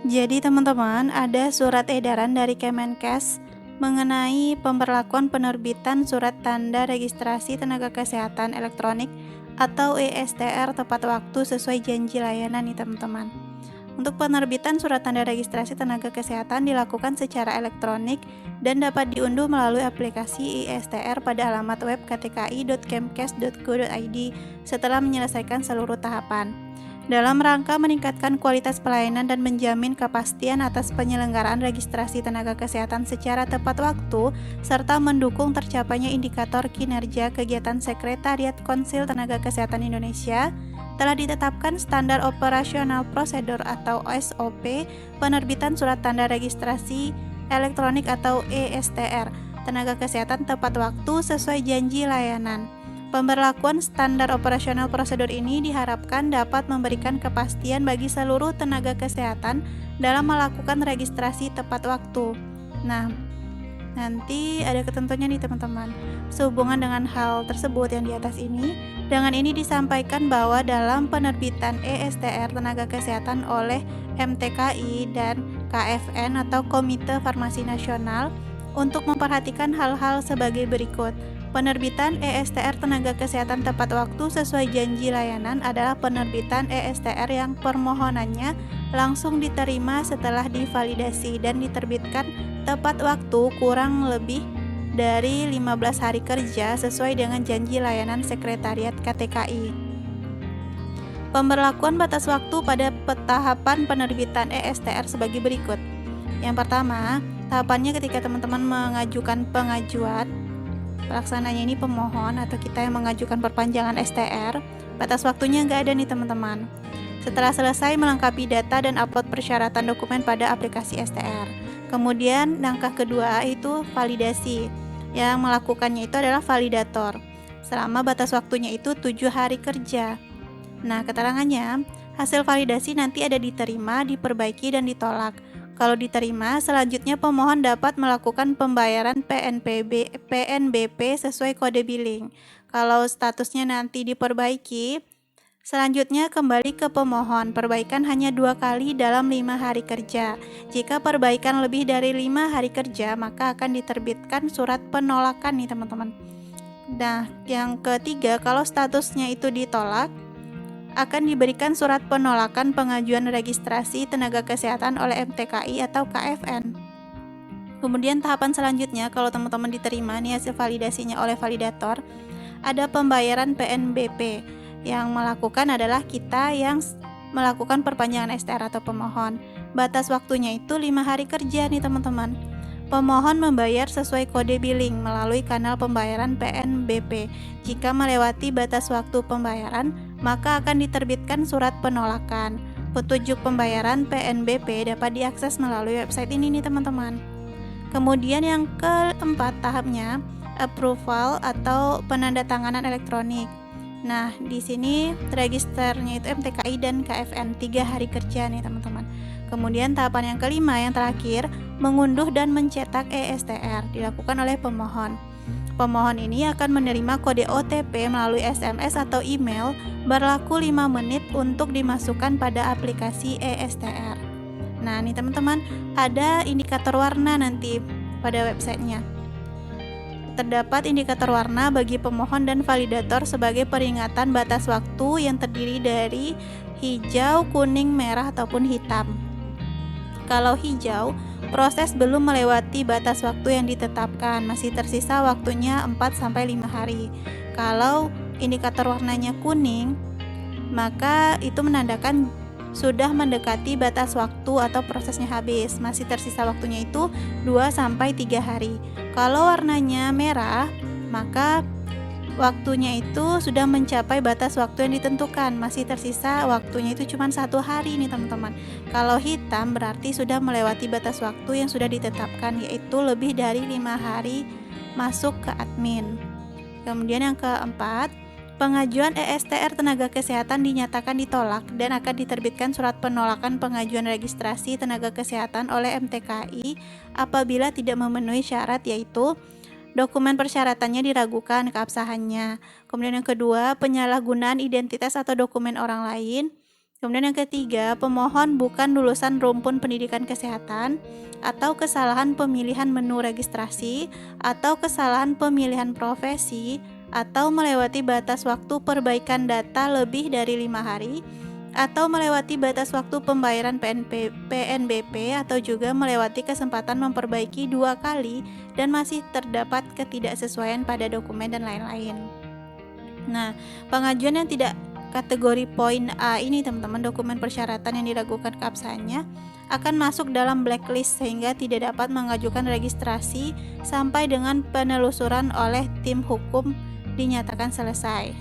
Jadi teman-teman, ada surat edaran dari Kemenkes mengenai pemberlakuan penerbitan surat tanda registrasi tenaga kesehatan elektronik atau ESTR tepat waktu sesuai janji layanan nih teman-teman. Untuk penerbitan surat tanda registrasi tenaga kesehatan dilakukan secara elektronik dan dapat diunduh melalui aplikasi ESTR pada alamat web ktki.kemkes.go.id setelah menyelesaikan seluruh tahapan. Dalam rangka meningkatkan kualitas pelayanan dan menjamin kepastian atas penyelenggaraan registrasi tenaga kesehatan secara tepat waktu, serta mendukung tercapainya indikator kinerja kegiatan Sekretariat Konsil Tenaga Kesehatan Indonesia, telah ditetapkan Standar Operasional Prosedur atau SOP penerbitan surat tanda registrasi elektronik atau ESTR tenaga kesehatan tepat waktu sesuai janji layanan. Pemberlakuan standar operasional prosedur ini diharapkan dapat memberikan kepastian bagi seluruh tenaga kesehatan dalam melakukan registrasi tepat waktu. Nah, nanti ada ketentuannya nih teman-teman. Sehubungan dengan hal tersebut yang di atas ini, dengan ini disampaikan bahwa dalam penerbitan ESTR tenaga kesehatan oleh MTKI dan KFN atau Komite Farmasi Nasional untuk memperhatikan hal-hal sebagai berikut. Penerbitan ESTR tenaga kesehatan tepat waktu sesuai janji layanan adalah penerbitan ESTR yang permohonannya langsung diterima setelah divalidasi dan diterbitkan tepat waktu kurang lebih dari 15 hari kerja sesuai dengan janji layanan Sekretariat KTKI. Pemberlakuan batas waktu pada tahapan penerbitan ESTR sebagai berikut. Yang pertama, tahapannya ketika teman-teman mengajukan pengajuan, pelaksananya ini pemohon atau kita yang mengajukan perpanjangan STR, batas waktunya nggak ada nih teman-teman. Setelah selesai melengkapi data dan upload persyaratan dokumen pada aplikasi STR. Kemudian langkah kedua itu validasi. Yang melakukannya itu adalah validator. Selama batas waktunya itu 7 hari kerja. Nah, keterangannya, hasil validasi nanti ada diterima, diperbaiki, dan ditolak. Kalau diterima, selanjutnya pemohon dapat melakukan pembayaran PNBP sesuai kode billing. Kalau statusnya nanti diperbaiki, selanjutnya kembali ke pemohon. Perbaikan hanya 2 kali dalam 5 hari kerja. Jika perbaikan lebih dari 5 hari kerja, maka akan diterbitkan surat penolakan nih teman-teman. Nah, yang ketiga, kalau statusnya itu ditolak, akan diberikan surat penolakan pengajuan registrasi tenaga kesehatan oleh MTKI atau KFN. Kemudian tahapan selanjutnya, kalau teman-teman diterima nih hasil validasinya oleh validator, ada pembayaran PNBP. Yang melakukan adalah kita yang melakukan perpanjangan STR atau pemohon. Batas waktunya itu 5 hari kerja nih teman-teman. Pemohon membayar sesuai kode billing melalui kanal pembayaran PNBP. Jika melewati batas waktu pembayaran, maka akan diterbitkan surat penolakan. Petunjuk pembayaran PNBP dapat diakses melalui website ini nih teman-teman. Kemudian yang keempat tahapnya, approval atau penandatanganan elektronik. Nah, di sini registernya itu MTKI dan KFN 3 hari kerja nih teman-teman. Kemudian tahapan yang kelima yang terakhir, mengunduh dan mencetak ESTR dilakukan oleh pemohon. Pemohon ini akan menerima kode OTP melalui SMS atau email berlaku 5 menit untuk dimasukkan pada aplikasi ESTR. Nah, nih teman-teman, ada indikator warna nanti pada websitenya. Terdapat indikator warna bagi pemohon dan validator sebagai peringatan batas waktu yang terdiri dari hijau, kuning, merah, ataupun hitam. Kalau hijau, proses belum melewati batas waktu yang ditetapkan, masih tersisa waktunya 4-5 hari. Kalau indikator warnanya kuning, maka itu menandakan sudah mendekati batas waktu atau prosesnya habis, masih tersisa waktunya itu 2-3 hari. Kalau warnanya merah, maka waktunya itu sudah mencapai batas waktu yang ditentukan, masih tersisa waktunya itu cuma 1 hari nih teman-teman. Kalau hitam berarti sudah melewati batas waktu yang sudah ditetapkan, yaitu lebih dari 5 hari masuk ke admin. Kemudian yang keempat, pengajuan ESTR tenaga kesehatan dinyatakan ditolak dan akan diterbitkan surat penolakan pengajuan registrasi tenaga kesehatan oleh MTKI apabila tidak memenuhi syarat, yaitu dokumen persyaratannya diragukan keabsahannya. Kemudian yang kedua, penyalahgunaan identitas atau dokumen orang lain. Kemudian yang ketiga, pemohon bukan lulusan rumpun pendidikan kesehatan, atau kesalahan pemilihan menu registrasi, atau kesalahan pemilihan profesi, atau melewati batas waktu perbaikan data lebih dari 5 hari, atau melewati batas waktu pembayaran PNBP, atau juga melewati kesempatan memperbaiki 2 kali dan masih terdapat ketidaksesuaian pada dokumen dan lain-lain. Nah, pengajuan yang tidak kategori poin A ini teman-teman, dokumen persyaratan yang diragukan keabsahannya akan masuk dalam blacklist sehingga tidak dapat mengajukan registrasi sampai dengan penelusuran oleh tim hukum dinyatakan selesai.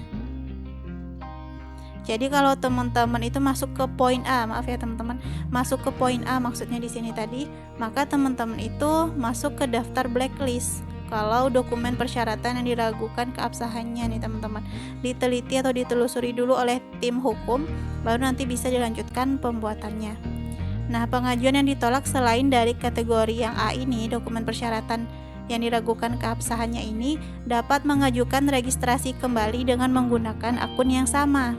Jadi kalau teman-teman itu masuk ke poin A, maaf ya teman-teman, masuk ke poin A maksudnya di sini tadi, maka teman-teman itu masuk ke daftar blacklist. Kalau dokumen persyaratan yang diragukan keabsahannya nih teman-teman, diteliti atau ditelusuri dulu oleh tim hukum, baru nanti bisa dilanjutkan pembuatannya. Nah, pengajuan yang ditolak selain dari kategori yang A ini, dokumen persyaratan yang diragukan keabsahannya ini dapat mengajukan registrasi kembali dengan menggunakan akun yang sama.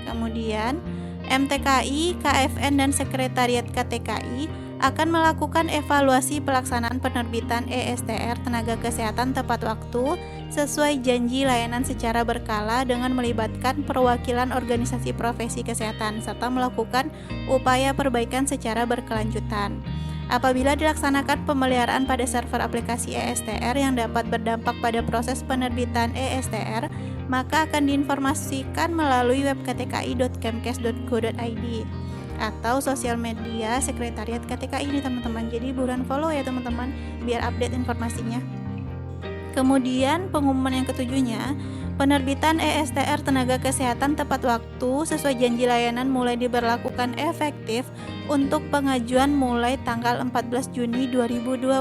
Kemudian, MTKI, KFN, dan Sekretariat KTKI akan melakukan evaluasi pelaksanaan penerbitan ESTR tenaga kesehatan tepat waktu sesuai janji layanan secara berkala dengan melibatkan perwakilan organisasi profesi kesehatan serta melakukan upaya perbaikan secara berkelanjutan. Apabila dilaksanakan pemeliharaan pada server aplikasi ESTR yang dapat berdampak pada proses penerbitan ESTR, maka akan diinformasikan melalui web ktki.kemkes.go.id atau sosial media sekretariat KTKI ini teman-teman. Jadi buruan follow ya teman-teman biar update informasinya. Kemudian pengumuman yang ketujuhnya, penerbitan ESTR tenaga kesehatan tepat waktu sesuai janji layanan mulai diberlakukan efektif untuk pengajuan mulai tanggal 14 Juni 2022.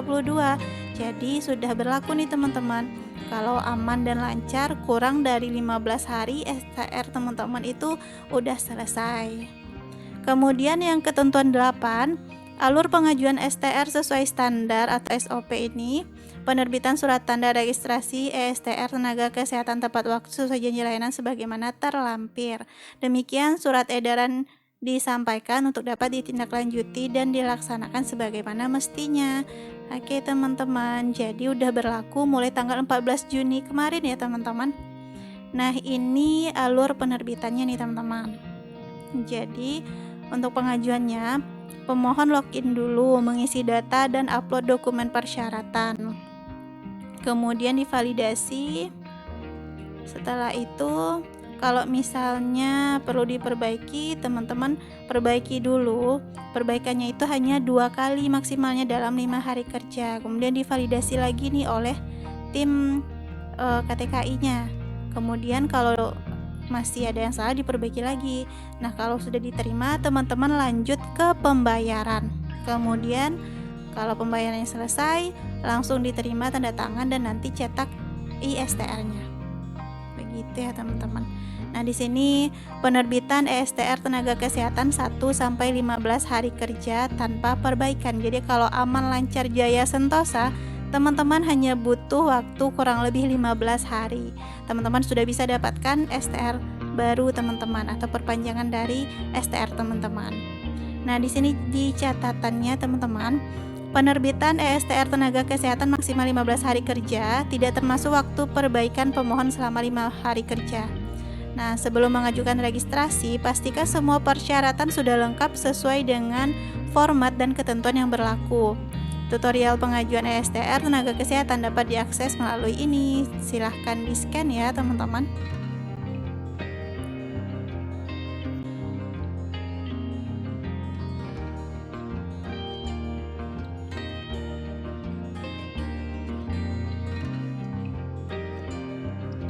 Jadi sudah berlaku nih teman-teman. Kalau aman dan lancar, kurang dari 15 hari STR teman-teman itu udah selesai. Kemudian yang ketentuan 8, alur pengajuan STR sesuai standar atau SOP ini, penerbitan surat tanda registrasi ESTR tenaga kesehatan tepat waktu sesuai janji layanan sebagaimana terlampir. Demikian surat edaran disampaikan untuk dapat ditindaklanjuti dan dilaksanakan sebagaimana mestinya. Oke teman-teman, jadi udah berlaku mulai tanggal 14 Juni kemarin ya teman-teman. Nah ini alur penerbitannya nih teman-teman. Jadi untuk pengajuannya, pemohon login dulu, mengisi data dan upload dokumen persyaratan. Kemudian divalidasi. Setelah itu, kalau misalnya perlu diperbaiki, teman-teman perbaiki dulu. Perbaikannya itu hanya 2 kali maksimalnya dalam 5 hari kerja. Kemudian divalidasi lagi nih oleh tim KTKI-nya. Kemudian kalau masih ada yang salah diperbaiki lagi. Nah, kalau sudah diterima, teman-teman lanjut ke pembayaran. Kemudian kalau pembayarannya selesai, langsung diterima tanda tangan dan nanti cetak ISTR-nya. Begitu ya, teman-teman. Nah, di sini penerbitan ESTR tenaga kesehatan 1 sampai 15 hari kerja tanpa perbaikan. Jadi kalau aman lancar jaya sentosa, teman-teman hanya butuh waktu kurang lebih 15 hari. Teman-teman sudah bisa dapatkan STR baru teman-teman atau perpanjangan dari STR teman-teman. Nah, di sini di catatannya teman-teman, penerbitan ESTR tenaga kesehatan maksimal 15 hari kerja, tidak termasuk waktu perbaikan pemohon selama 5 hari kerja. Nah, sebelum mengajukan registrasi, pastikan semua persyaratan sudah lengkap sesuai dengan format dan ketentuan yang berlaku. Tutorial pengajuan ESTR tenaga kesehatan dapat diakses melalui ini. Silahkan di-scan ya, teman-teman.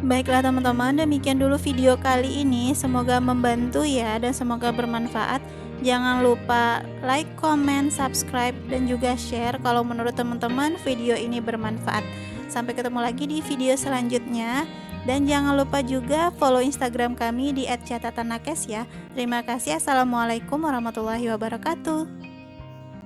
Baiklah teman-teman, demikian dulu video kali ini. Semoga membantu ya dan semoga bermanfaat. Jangan lupa like, comment, subscribe, dan juga share kalau menurut teman-teman video ini bermanfaat. Sampai ketemu lagi di video selanjutnya. Dan jangan lupa juga follow Instagram kami di @catatanakes ya. Terima kasih. Assalamualaikum warahmatullahi wabarakatuh.